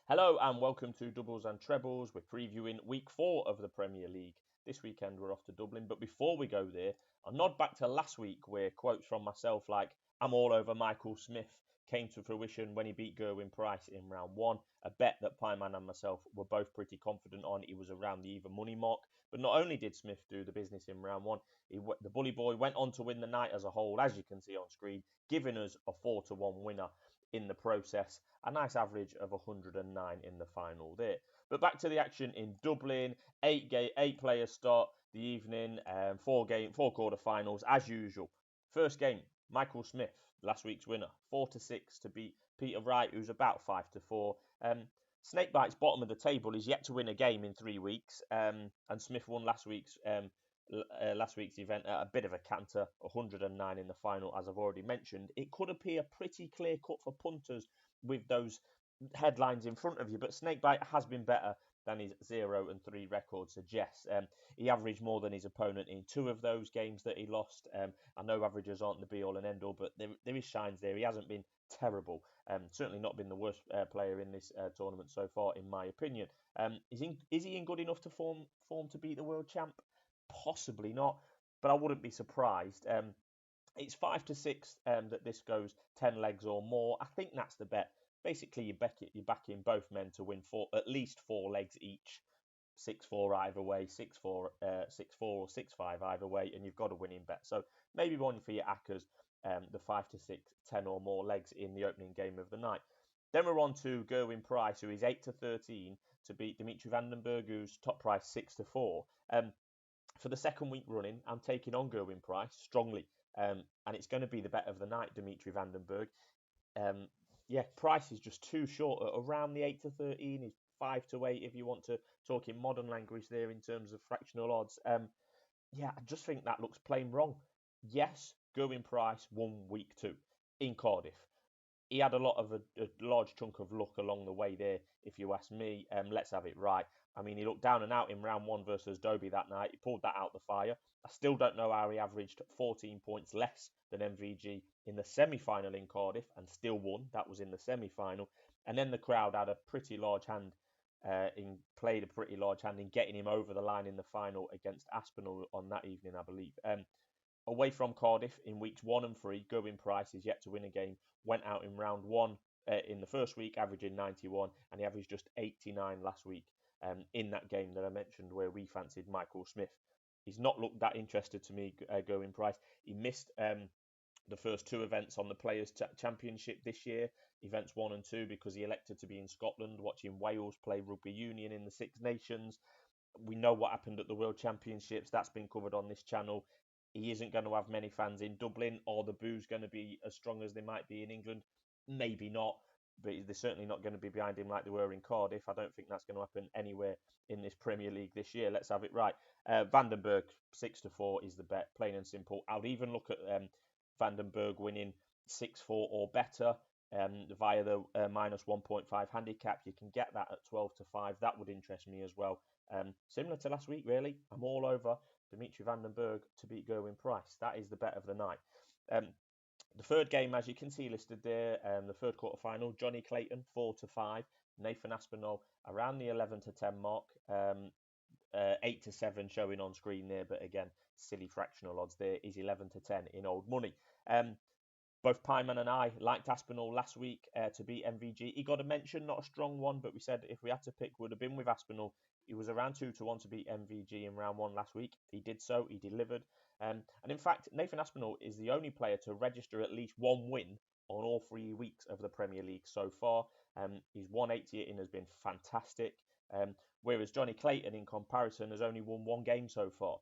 Hello and welcome to Doubles and Trebles. We're previewing week 4 of the Premier League. This weekend we're off to Dublin, but before we go there, I'll nod back to last week where quotes from myself like "I'm all over Michael Smith" came to fruition when he beat Gerwyn Price in round 1. A bet that Pyman and myself were both pretty confident on. It was around the even money mark. But not only did Smith do the business in round 1, the Bully Boy went on to win the night as a whole, as you can see on screen, giving us a 4-1 winner in the process. A nice average of 109 in the final there. But back to the action in Dublin. Eight players start the evening. Four quarter-finals as usual. First game, Michael Smith, last week's winner, 4-6 to beat Peter Wright, who's about 5-4. Snakebite's bottom of the table is yet to win a game in 3 weeks, and Smith won last week's event at a bit of a canter, 109 in the final, as I've already mentioned. It could appear pretty clear cut for punters with those headlines in front of you, but Snakebite has been better than his 0-3 record suggests. He averaged more than his opponent in 2 of those games that he lost. I know averages aren't the be-all and end-all, but there is shines there. He hasn't been terrible. Certainly not been the worst player in this tournament so far, in my opinion. Is he in good enough to form to beat the world champ? Possibly not, but I wouldn't be surprised. It's 5-6 that this goes 10 legs or more. I think that's the bet. Basically, you're backing both men to win at least 4 legs each. 6-4 either way, 6-4, 6-4 or 6-5 either way, and you've got a winning bet. So maybe one for your Ackers, the 5-6, 10 or more legs in the opening game of the night. Then we're on to Gerwyn Price, who is 8-13 to beat Dimitri Van den Bergh, who's top price 6-4. For the second week running, I'm taking on Gerwyn Price strongly, and it's going to be the bet of the night, Dimitri Van den Bergh. Price is just too short at around the 8-13. He's 5-8 if you want to talk in modern language there in terms of fractional odds. I just think that looks plain wrong. Yes, Gerwyn Price won week 2 in Cardiff. He had a large chunk of luck along the way there, if you ask me. Let's have it right. I mean, he looked down and out in round 1 versus Dobie that night. He pulled that out the fire. I still don't know how he averaged 14 points less than MVG in the semi-final in Cardiff and still won. That was in the semi-final. And then the crowd had a pretty large hand played a pretty large hand in getting him over the line in the final against Aspinall on that evening, I believe. Away from Cardiff in weeks 1 and 3, Gerwyn Price is yet to win a game. Went out in round 1 in the first week, averaging 91, and he averaged just 89 last week in that game that I mentioned where we fancied Michael Smith. He's not looked that interested to me, Gerwyn Price. He missed the first 2 events on the Players' Championship this year, events 1 and 2, because he elected to be in Scotland watching Wales play rugby union in the Six Nations. We know what happened at the World Championships. That's been covered on this channel. He isn't going to have many fans in Dublin. Are the boos going to be as strong as they might be in England? Maybe not, but they're certainly not going to be behind him like they were in Cardiff. I don't think that's going to happen anywhere in this Premier League this year. Let's have it right. Van den Bergh 6-4 is the bet, plain and simple. I would even look at Van den Bergh winning 6-4 or better via the minus 1.5 handicap. You can get that at 12-5. That would interest me as well. Similar to last week, really. I'm all over Dimitri Van den Bergh to beat Gerwyn Price. That is the bet of the night. The third game, as you can see listed there, the third quarter final, Johnny Clayton 4-5, Nathan Aspinall around the 11-10 mark, 8-7 showing on screen there, but again, silly fractional odds there is 11-10 in old money. Both Pyman and I liked Aspinall last week to beat MVG. He got a mention, not a strong one, but we said if we had to pick, would have been with Aspinall. He was around 2-1 to beat MVG in round 1 last week. He did so. He delivered. And in fact, Nathan Aspinall is the only player to register at least 1 win on all 3 weeks of the Premier League so far. His 180 in has been fantastic. Whereas Johnny Clayton, in comparison, has only won 1 game so far.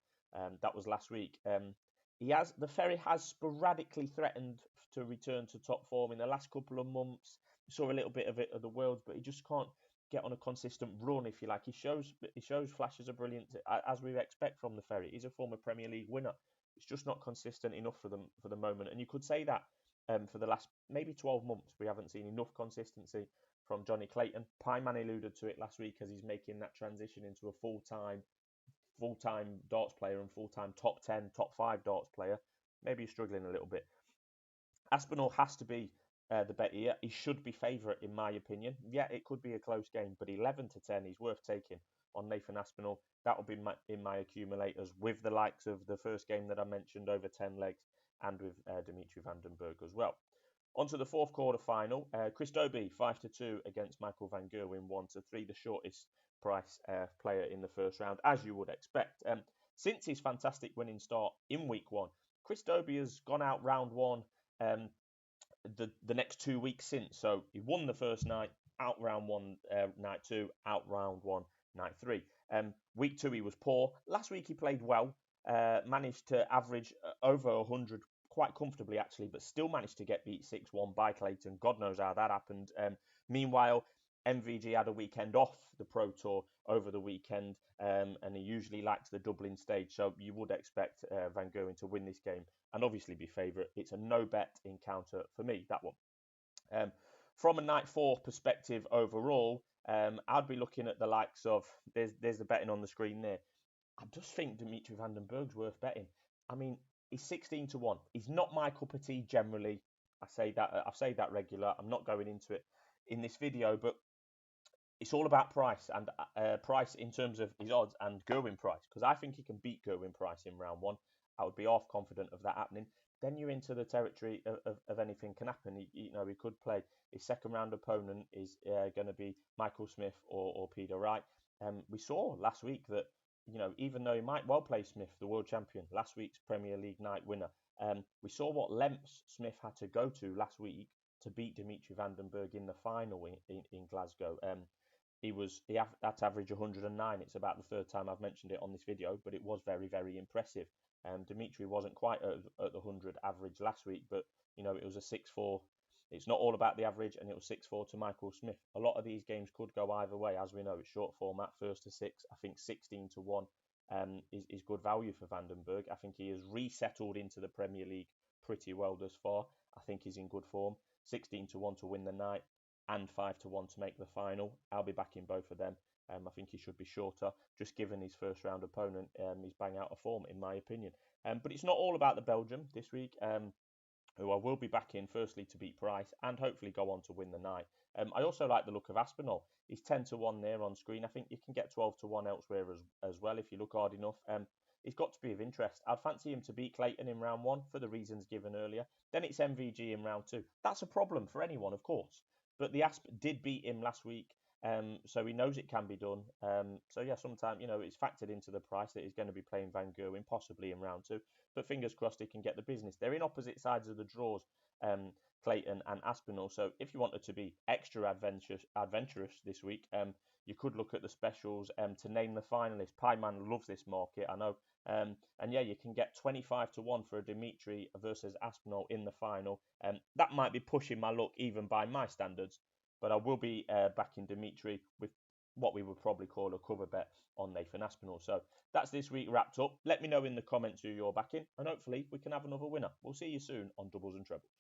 That was last week. The Ferry has sporadically threatened to return to top form in the last couple of months. We saw a little bit of it at the Worlds, but he just can't get on a consistent run, if you like. He shows flashes of brilliance as we expect from the Ferry. He's a former Premier League winner. It's just not consistent enough for the moment. And you could say that for the last maybe 12 months, we haven't seen enough consistency from Johnny Clayton. Pyman alluded to it last week as he's making that transition into a full-time darts player and full-time top 10, top 5 darts player. Maybe he's struggling a little bit. Aspinall has to be the bet here. He should be favourite in my opinion. Yeah, it could be a close game, but 11-10 is worth taking on Nathan Aspinall. That will be in my accumulators with the likes of the first game that I mentioned over 10 legs and with Dimitri Van den Bergh as well. On to the fourth quarter final. Chris Dobey 5-2 against Michael van Gerwen 1-3, the shortest price player in the first round, as you would expect. Since his fantastic winning start in week one, Chris Dobey has gone out round one the next 2 weeks since. So he won the first night, out round one, night two, out round one, night three. Week two he was poor. Last week he played well, managed to average over 100 quite comfortably actually, but still managed to get beat 6-1 by Clayton. God knows how that happened. Meanwhile, MVG had a weekend off the Pro Tour over the weekend, and he usually likes the Dublin stage, so you would expect Van Gerwen to win this game and obviously be favourite. It's a no-bet encounter for me, that one. From a night four perspective overall, I'd be looking at the likes of, there's the betting on the screen there. I just think Dimitri Van den Bergh's worth betting. I mean, he's 16-1. He's not my cup of tea generally. I say that regular. I'm not going into it in this video, but it's all about price and price in terms of his odds and Gerwin Price, because I think he can beat Gerwin Price in round one. I would be half confident of that happening. Then you're into the territory of anything can happen. He could play his second round opponent is going to be Michael Smith or Peter Wright. We saw last week that even though he might well play Smith, the world champion, last week's Premier League night winner, we saw what lengths Smith had to go to last week to beat Dimitri Van den Bergh in the final in Glasgow. He had to average 109. It's about the third time I've mentioned it on this video, but it was very, very impressive. Dimitri wasn't quite at the 100 average last week, but it was a 6-4. It's not all about the average, and it was 6-4 to Michael Smith. A lot of these games could go either way, as we know. It's short format, first to six. I think 16-1 is good value for Van den Bergh. I think he has resettled into the Premier League pretty well thus far. I think he's in good form. 16-1 to win the night and 5-1 to make the final. I'll be backing both of them. I think he should be shorter, just given his first round opponent. He's bang out of form, in my opinion. But it's not all about the Belgium this week, who I will be backing firstly to beat Price and hopefully go on to win the night. I also like the look of Aspinall. He's 10-1 there on screen. I think you can get 12-1 elsewhere as well if you look hard enough. He's got to be of interest. I'd fancy him to beat Clayton in round one for the reasons given earlier. Then it's MVG in round two. That's a problem for anyone, of course. But the Asp did beat him last week, so he knows it can be done. So yeah, sometimes it's factored into the price that he's going to be playing Van Gerwen possibly in round two. But fingers crossed he can get the business. They're in opposite sides of the draws, Clayton and Aspinall. So if you wanted to be extra adventurous this week, you could look at the specials to name the finalists. Pieman loves this market, I know. And yeah, you can get 25-1 for a Dimitri versus Aspinall in the final. That might be pushing my luck even by my standards, but I will be backing Dimitri with what we would probably call a cover bet on Nathan Aspinall. So that's this week wrapped up. Let me know in the comments who you're backing, and hopefully we can have another winner. We'll see you soon on Doubles and Trebles.